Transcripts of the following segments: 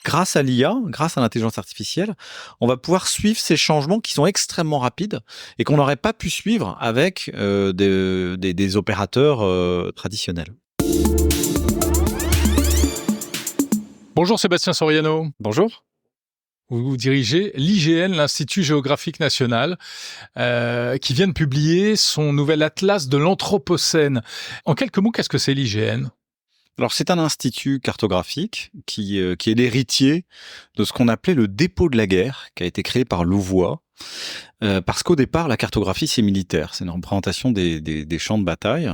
Grâce à l'IA, grâce à l'intelligence artificielle, on va pouvoir suivre ces changements qui sont extrêmement rapides et qu'on n'aurait pas pu suivre avec des opérateurs traditionnels. Bonjour Sébastien Soriano. Bonjour. Vous dirigez l'IGN, l'Institut géographique national, qui vient de publier son nouvel atlas de l'Anthropocène. En quelques mots, qu'est-ce que c'est l'IGN ? Alors, c'est un institut cartographique qui est l'héritier de ce qu'on appelait le dépôt de la guerre, qui a été créé par Louvois. Parce qu'au départ, la cartographie, c'est militaire. C'est une représentation des champs de bataille.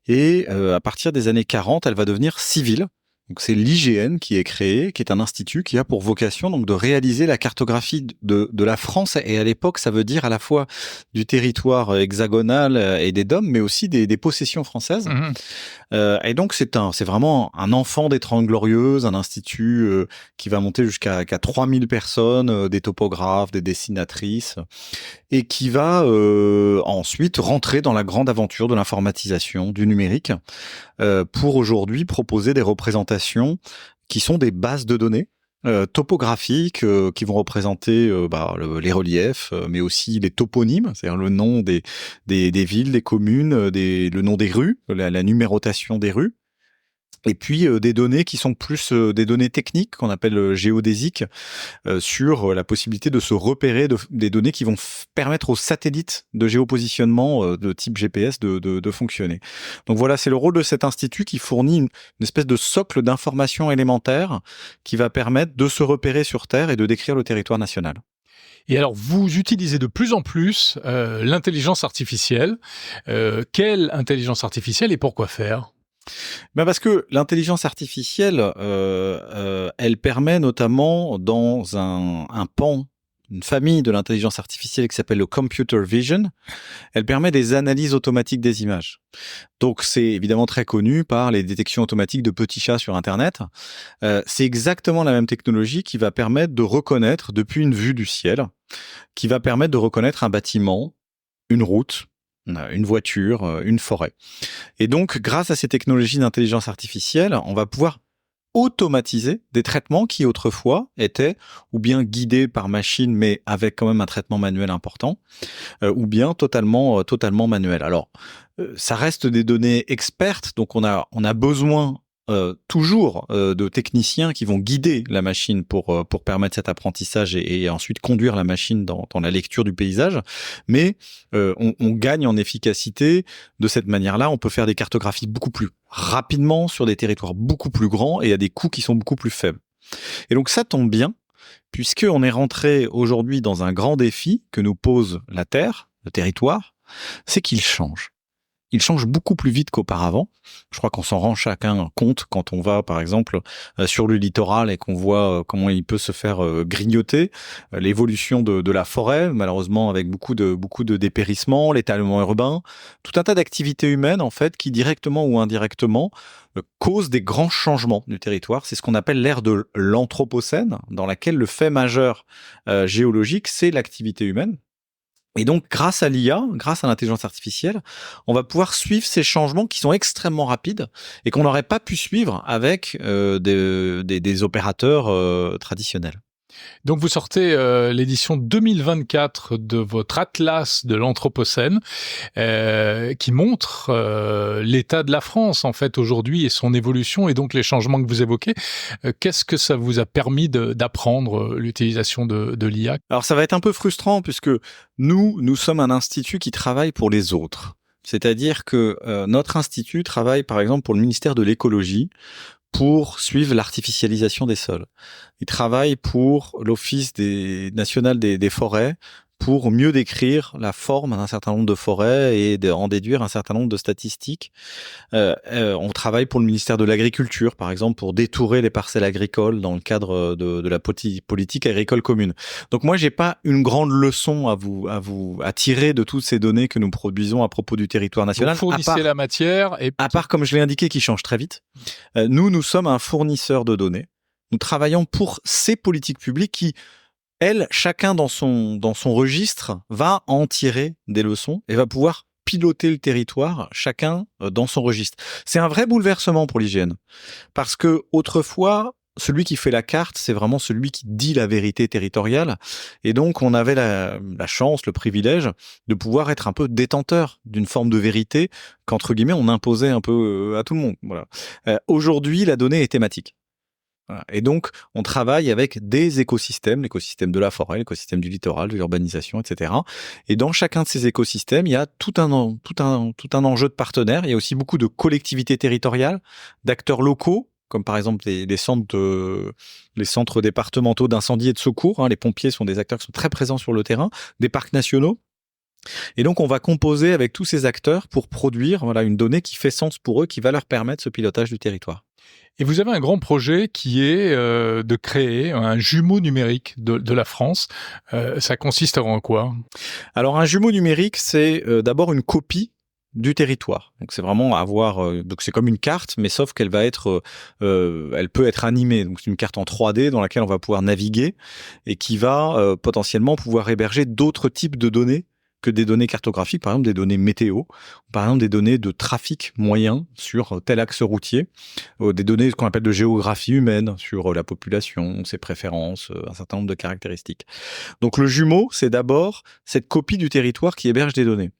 Et à partir des années 40, elle va devenir civile. Donc c'est l'IGN qui est créé, qui est un institut qui a pour vocation donc de réaliser la cartographie de la France. Et à l'époque, ça veut dire à la fois du territoire hexagonal et des DOM, mais aussi des possessions françaises. Mmh. Et donc c'est vraiment un enfant des Trente Glorieuses, un institut qui va monter jusqu'à 3000 personnes, des topographes, des dessinatrices, et qui va ensuite rentrer dans la grande aventure de l'informatisation, du numérique, pour aujourd'hui proposer des représentations qui sont des bases de données topographiques qui vont représenter les reliefs, mais aussi les toponymes, c'est-à-dire le nom des villes, des communes, le nom des rues, la numérotation des rues. Et puis des données qui sont plus des données techniques qu'on appelle géodésiques sur la possibilité de se repérer des données qui vont permettre aux satellites de géopositionnement de type GPS de fonctionner. Donc voilà, c'est le rôle de cet institut qui fournit une espèce de socle d'informations élémentaires qui va permettre de se repérer sur Terre et de décrire le territoire national. Et alors, vous utilisez de plus en plus l'intelligence artificielle. Quelle intelligence artificielle et pourquoi faire ? Parce que l'intelligence artificielle, elle permet notamment dans un pan, une famille de l'intelligence artificielle qui s'appelle le computer vision, elle permet des analyses automatiques des images. Donc c'est évidemment très connu par les détections automatiques de petits chats sur Internet. C'est exactement la même technologie qui va permettre de reconnaître depuis une vue du ciel, qui va permettre de reconnaître un bâtiment, une route, une voiture, une forêt. Et donc, grâce à ces technologies d'intelligence artificielle, on va pouvoir automatiser des traitements qui autrefois étaient ou bien guidés par machine, mais avec quand même un traitement manuel important, ou bien totalement manuel. Alors, ça reste des données expertes, donc on a besoin toujours de techniciens qui vont guider la machine pour permettre cet apprentissage et ensuite conduire la machine dans la lecture du paysage. Mais on gagne en efficacité de cette manière-là. On peut faire des cartographies beaucoup plus rapidement sur des territoires beaucoup plus grands et à des coûts qui sont beaucoup plus faibles. Et donc ça tombe bien, puisqu'on est rentré aujourd'hui dans un grand défi que nous pose la Terre, le territoire, c'est qu'il change. Il change beaucoup plus vite qu'auparavant. Je crois qu'on s'en rend chacun compte quand on va, par exemple, sur le littoral et qu'on voit comment il peut se faire grignoter, l'évolution de la forêt, malheureusement avec beaucoup de dépérissement, l'étalement urbain, tout un tas d'activités humaines, en fait, qui directement ou indirectement causent des grands changements du territoire. C'est ce qu'on appelle l'ère de l'Anthropocène, dans laquelle le fait majeur géologique, c'est l'activité humaine. Et donc, grâce à l'IA, grâce à l'intelligence artificielle, on va pouvoir suivre ces changements qui sont extrêmement rapides et qu'on n'aurait pas pu suivre avec des opérateurs traditionnels. Donc, vous sortez l'édition 2024 de votre atlas de l'Anthropocène, qui montre l'état de la France, en fait, aujourd'hui et son évolution et donc les changements que vous évoquez. Qu'est-ce que ça vous a permis d'apprendre l'utilisation de l'IA ? Alors, ça va être un peu frustrant puisque nous sommes un institut qui travaille pour les autres. C'est-à-dire que notre institut travaille, par exemple, pour le ministère de l'écologie, pour suivre l'artificialisation des sols. Il travaille pour l'Office national des forêts pour mieux décrire la forme d'un certain nombre de forêts et en déduire un certain nombre de statistiques. On travaille pour le ministère de l'Agriculture, par exemple, pour détourer les parcelles agricoles dans le cadre de la politique agricole commune. Donc moi, j'ai pas une grande leçon à tirer de toutes ces données que nous produisons à propos du territoire national. Vous fournissez la matière et... À part, comme je l'ai indiqué, qui change très vite. Nous sommes un fournisseur de données. Nous travaillons pour ces politiques publiques qui, elles, chacun dans son registre, va en tirer des leçons et va pouvoir piloter le territoire, chacun dans son registre. C'est un vrai bouleversement pour l'IGN. Parce que autrefois, celui qui fait la carte, c'est vraiment celui qui dit la vérité territoriale. Et donc, on avait la chance, le privilège de pouvoir être un peu détenteur d'une forme de vérité qu'entre guillemets, on imposait un peu à tout le monde. Voilà. Aujourd'hui, la donnée est thématique. Voilà. Et donc, on travaille avec des écosystèmes, l'écosystème de la forêt, l'écosystème du littoral, de l'urbanisation, etc. Et dans chacun de ces écosystèmes, il y a tout un enjeu de partenaires. Il y a aussi beaucoup de collectivités territoriales, d'acteurs locaux, comme par exemple les centres départementaux d'incendie et de secours. Les pompiers sont des acteurs qui sont très présents sur le terrain, des parcs nationaux. Et donc, on va composer avec tous ces acteurs pour produire une donnée qui fait sens pour eux, qui va leur permettre ce pilotage du territoire. Et vous avez un grand projet qui est de créer un jumeau numérique de la France. Ça consiste en quoi? Alors, un jumeau numérique, c'est d'abord une copie du territoire. Donc, c'est vraiment donc c'est comme une carte, mais sauf qu'elle va être, elle peut être animée. Donc, c'est une carte en 3D dans laquelle on va pouvoir naviguer et qui va potentiellement pouvoir héberger d'autres types de données que des données cartographiques, par exemple des données météo, par exemple des données de trafic moyen sur tel axe routier, des données qu'on appelle de géographie humaine sur la population, ses préférences, un certain nombre de caractéristiques. Donc le jumeau, c'est d'abord cette copie du territoire qui héberge des données.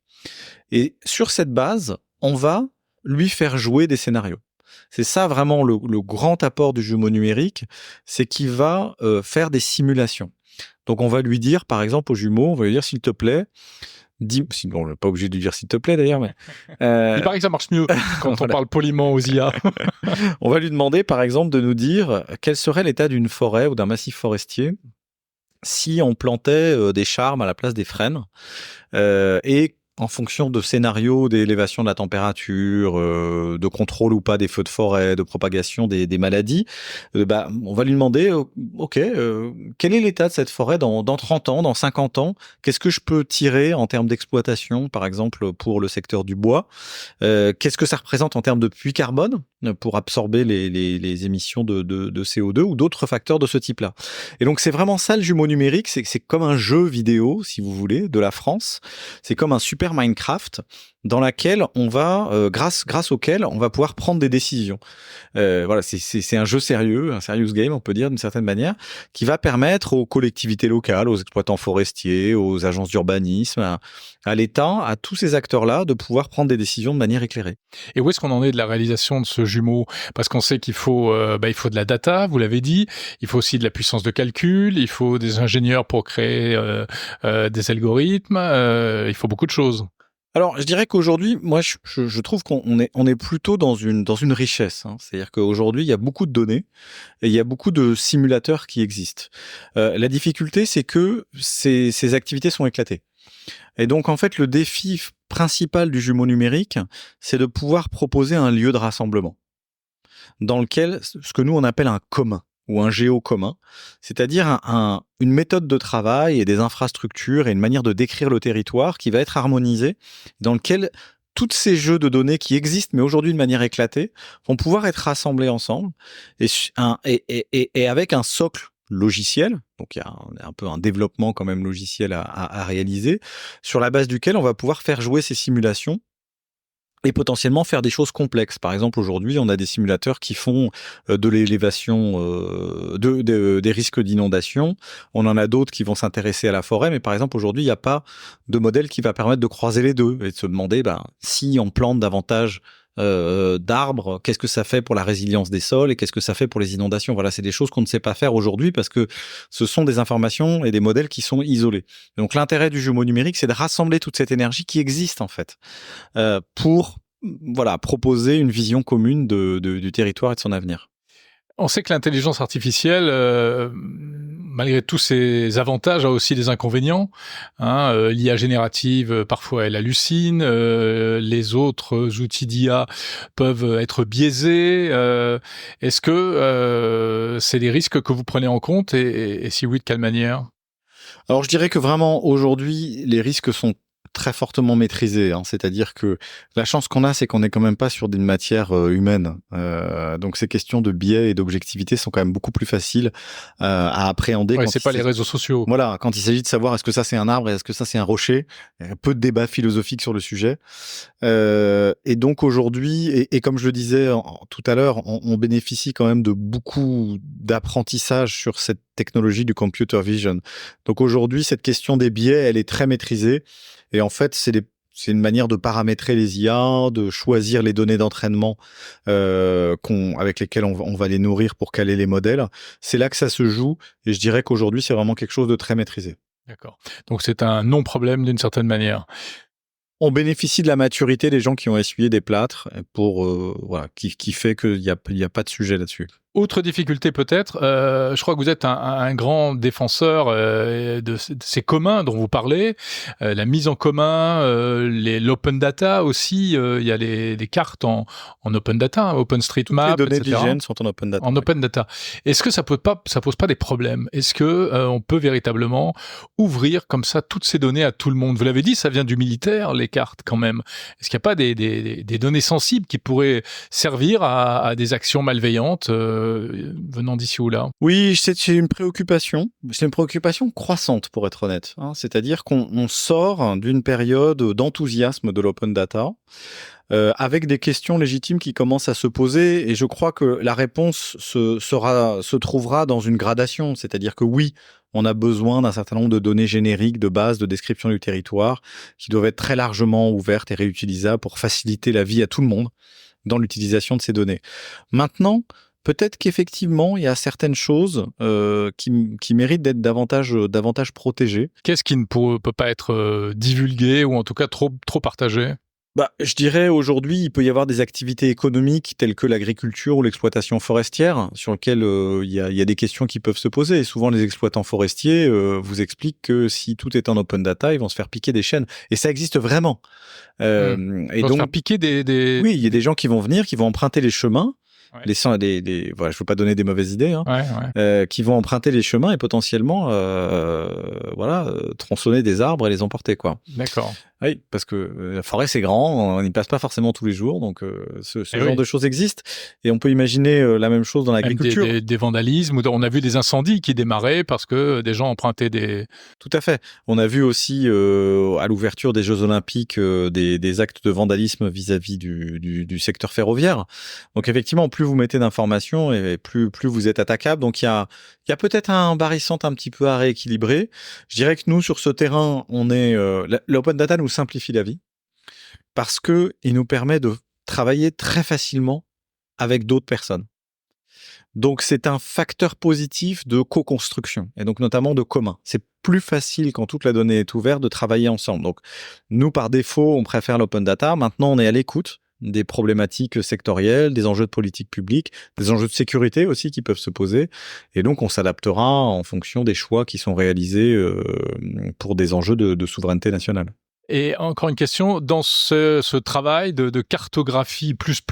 Et sur cette base, on va lui faire jouer des scénarios. C'est ça vraiment le grand apport du jumeau numérique, c'est qu'il va faire des simulations. Donc on va lui dire, par exemple, au jumeau, on va lui dire, s'il te plaît, on n'est pas obligé de lui dire s'il te plaît d'ailleurs, mais... Il paraît que ça marche mieux quand on parle poliment aux IA. On va lui demander, par exemple, de nous dire quel serait l'état d'une forêt ou d'un massif forestier si on plantait des charmes à la place des frênes, et en fonction de scénarios d'élévation de la température, de contrôle ou pas des feux de forêt, de propagation des maladies, on va lui demander, quel est l'état de cette forêt dans 30 ans, dans 50 ans? Qu'est-ce que je peux tirer en termes d'exploitation, par exemple, pour le secteur du bois? Qu'est-ce que ça représente en termes de puits carbone pour absorber les émissions de CO2 ou d'autres facteurs de ce type-là? Et donc, c'est vraiment ça le jumeau numérique, c'est comme un jeu vidéo, si vous voulez, de la France. C'est comme un super Minecraft dans laquelle on va, grâce auquel on va pouvoir prendre des décisions. Voilà, c'est un jeu sérieux, un serious game, on peut dire d'une certaine manière, qui va permettre aux collectivités locales, aux exploitants forestiers, aux agences d'urbanisme, à l'État, à tous ces acteurs-là, de pouvoir prendre des décisions de manière éclairée. Et où est-ce qu'on en est de la réalisation de ce jumeau? Parce qu'on sait qu'il faut, il faut de la data, vous l'avez dit, il faut aussi de la puissance de calcul, il faut des ingénieurs pour créer des algorithmes, il faut beaucoup de choses. Alors, je dirais qu'aujourd'hui, moi, je trouve qu'on est plutôt dans une richesse. C'est-à-dire qu'aujourd'hui, il y a beaucoup de données et il y a beaucoup de simulateurs qui existent. La difficulté, c'est que ces activités sont éclatées. Et donc, en fait, le défi principal du jumeau numérique, c'est de pouvoir proposer un lieu de rassemblement dans lequel, ce que nous, on appelle un commun ou un géo commun, c'est-à-dire une méthode de travail et des infrastructures et une manière de décrire le territoire qui va être harmonisée, dans lequel tous ces jeux de données qui existent, mais aujourd'hui de manière éclatée, vont pouvoir être rassemblés ensemble et avec un socle logiciel, donc il y a un peu un développement quand même logiciel à réaliser, sur la base duquel on va pouvoir faire jouer ces simulations et potentiellement faire des choses complexes. Par exemple, aujourd'hui, on a des simulateurs qui font de l'élévation, des risques d'inondation. On en a d'autres qui vont s'intéresser à la forêt, mais par exemple, aujourd'hui, il n'y a pas de modèle qui va permettre de croiser les deux et de se demander, si on plante davantage d'arbres, qu'est-ce que ça fait pour la résilience des sols et qu'est-ce que ça fait pour les inondations. Voilà, c'est des choses qu'on ne sait pas faire aujourd'hui parce que ce sont des informations et des modèles qui sont isolés. Donc l'intérêt du jumeau numérique, c'est de rassembler toute cette énergie qui existe en fait pour proposer une vision commune du territoire et de son avenir. On sait que l'intelligence artificielle, malgré tous ses avantages, a aussi des inconvénients. L'IA générative, parfois, elle hallucine. Les autres outils d'IA peuvent être biaisés. Est-ce que c'est des risques que vous prenez en compte et si oui, de quelle manière? Alors, je dirais que vraiment, aujourd'hui, les risques sont très fortement maîtrisé, hein. C'est-à-dire que la chance qu'on a, c'est qu'on n'est quand même pas sur des matières humaines. Donc ces questions de biais et d'objectivité sont quand même beaucoup plus faciles à appréhender. Ouais, c'est pas les réseaux sociaux. Voilà, quand il s'agit de savoir est-ce que ça c'est un arbre et est-ce que ça c'est un rocher, il y a peu de débats philosophiques sur le sujet. Et donc aujourd'hui, et comme je le disais tout à l'heure, on bénéficie quand même de beaucoup d'apprentissage sur cette technologie du computer vision. Donc aujourd'hui, cette question des biais, elle est très maîtrisée. Et en fait, c'est une manière de paramétrer les IA, de choisir les données d'entraînement avec lesquelles on va les nourrir pour caler les modèles. C'est là que ça se joue. Et je dirais qu'aujourd'hui, c'est vraiment quelque chose de très maîtrisé. D'accord. Donc c'est un non-problème d'une certaine manière. On bénéficie de la maturité des gens qui ont essuyé des plâtres pour qui fait qu'il y a pas de sujet là-dessus. Autre difficulté peut-être, je crois que vous êtes un grand défenseur de ces communs dont vous parlez, la mise en commun, l'open data aussi, il y a les cartes en open data, OpenStreetMap, Toutes les données etc. de l'hygiène sont en open data. En open data. Est-ce que ça pose pas des problèmes? Est-ce que on peut véritablement ouvrir comme ça toutes ces données à tout le monde? Vous l'avez dit, ça vient du militaire, les cartes quand même. Est-ce qu'il n'y a pas des données sensibles qui pourraient servir à des actions malveillantes venant d'ici ou là? Oui, c'est une préoccupation. C'est une préoccupation croissante, pour être honnête, hein. C'est-à-dire qu'on sort d'une période d'enthousiasme de l'open data, avec des questions légitimes qui commencent à se poser. Et je crois que la réponse se trouvera dans une gradation. C'est-à-dire que oui, on a besoin d'un certain nombre de données génériques, de bases, de description du territoire, qui doivent être très largement ouvertes et réutilisables pour faciliter la vie à tout le monde dans l'utilisation de ces données. Maintenant, peut-être qu'effectivement, il y a certaines choses qui méritent d'être davantage protégées. Qu'est-ce qui ne peut pas être divulgué ou en tout cas trop partagé? Je dirais aujourd'hui, il peut y avoir des activités économiques telles que l'agriculture ou l'exploitation forestière sur lesquelles il y a des questions qui peuvent se poser. Et souvent, les exploitants forestiers vous expliquent que si tout est en open data, ils vont se faire piquer des chênes. Et ça existe vraiment. Et donc, se faire piquer Oui, il y a des gens qui vont venir, qui vont emprunter les chemins. Ouais. Voilà, je veux pas donner des mauvaises idées, hein, qui vont emprunter les chemins et potentiellement, tronçonner des arbres et les emporter, quoi. D'accord. Oui, parce que la forêt c'est grand, on n'y passe pas forcément tous les jours, donc ce genre de choses existe. Et on peut imaginer la même chose dans l'agriculture. Des vandalismes, on a vu des incendies qui démarraient parce que des gens empruntaient des... Tout à fait. On a vu aussi à l'ouverture des Jeux Olympiques des actes de vandalisme vis-à-vis du secteur ferroviaire. Donc effectivement, plus vous mettez d'informations et plus vous êtes attaquable. Donc il y a peut-être un barrissante un petit peu à rééquilibrer. Je dirais que nous, sur ce terrain, l'open data nous simplifie la vie parce que il nous permet de travailler très facilement avec d'autres personnes. Donc, c'est un facteur positif de co-construction et donc notamment de commun. C'est plus facile quand toute la donnée est ouverte de travailler ensemble. Donc, nous, par défaut, on préfère l'open data. Maintenant, on est à l'écoute des problématiques sectorielles, des enjeux de politique publique, des enjeux de sécurité aussi qui peuvent se poser. Et donc, on s'adaptera en fonction des choix qui sont réalisés pour des enjeux de souveraineté nationale. Et encore une question, dans ce travail de cartographie qui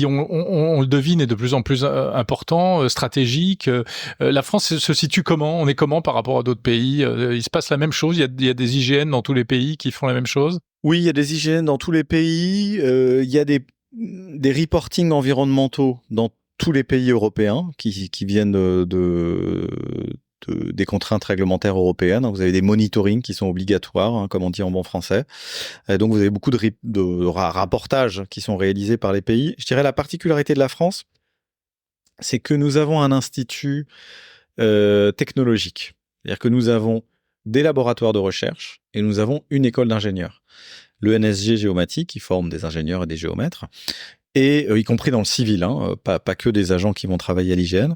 on le devine est de plus en plus important, stratégique, la France se situe comment? On est comment par rapport à d'autres pays? Il se passe la même chose? Il y a des IGN dans tous les pays qui font la même chose? Oui, il y a des IGN dans tous les pays. Il y a des reportings environnementaux dans tous les pays européens qui viennent des contraintes réglementaires européennes. Vous avez des monitorings qui sont obligatoires, comme on dit en bon français. Donc, vous avez beaucoup de rapportages qui sont réalisés par les pays. Je dirais la particularité de la France, c'est que nous avons un institut technologique. C'est-à-dire que nous avons des laboratoires de recherche et nous avons une école d'ingénieurs. Le NSG Géomatique, qui forme des ingénieurs et des géomètres, et y compris dans le civil, pas que des agents qui vont travailler à l'IGN,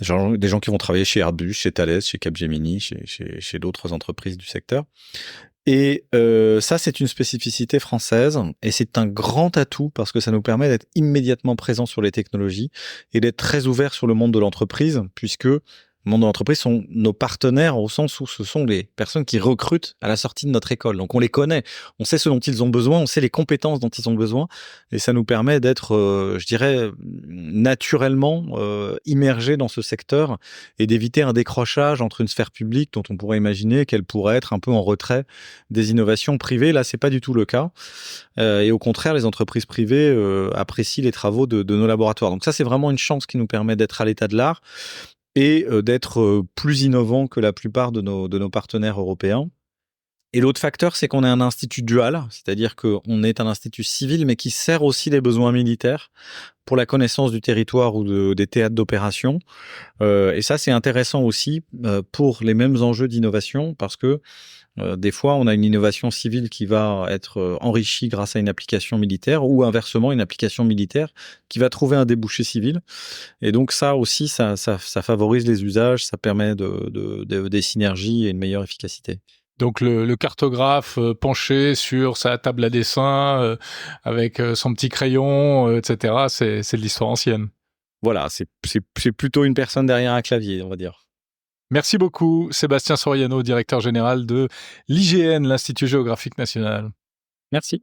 des gens qui vont travailler chez Airbus, chez Thales, chez Capgemini, chez d'autres entreprises du secteur. Et ça, c'est une spécificité française et c'est un grand atout parce que ça nous permet d'être immédiatement présents sur les technologies et d'être très ouverts sur le monde de l'entreprise, puisque le monde de l'entreprise sont nos partenaires au sens où ce sont les personnes qui recrutent à la sortie de notre école. Donc on les connaît, on sait ce dont ils ont besoin, on sait les compétences dont ils ont besoin et ça nous permet d'être, naturellement immerger dans ce secteur et d'éviter un décrochage entre une sphère publique dont on pourrait imaginer qu'elle pourrait être un peu en retrait des innovations privées. Là, c'est pas du tout le cas. Et au contraire, les entreprises privées apprécient les travaux de nos laboratoires. Donc ça, c'est vraiment une chance qui nous permet d'être à l'état de l'art et d'être plus innovants que la plupart de nos partenaires européens. Et l'autre facteur, c'est qu'on est un institut dual, c'est-à-dire qu'on est un institut civil, mais qui sert aussi les besoins militaires pour la connaissance du territoire ou des théâtres d'opération. Et ça, c'est intéressant aussi pour les mêmes enjeux d'innovation, parce que des fois, on a une innovation civile qui va être enrichie grâce à une application militaire, ou inversement, une application militaire qui va trouver un débouché civil. Et donc ça aussi, ça favorise les usages, ça permet des synergies et une meilleure efficacité. Donc le cartographe penché sur sa table à dessin avec son petit crayon, etc., c'est de l'histoire ancienne. Voilà, c'est plutôt une personne derrière un clavier, on va dire. Merci beaucoup, Sébastien Soriano, directeur général de l'IGN, l'Institut géographique national. Merci.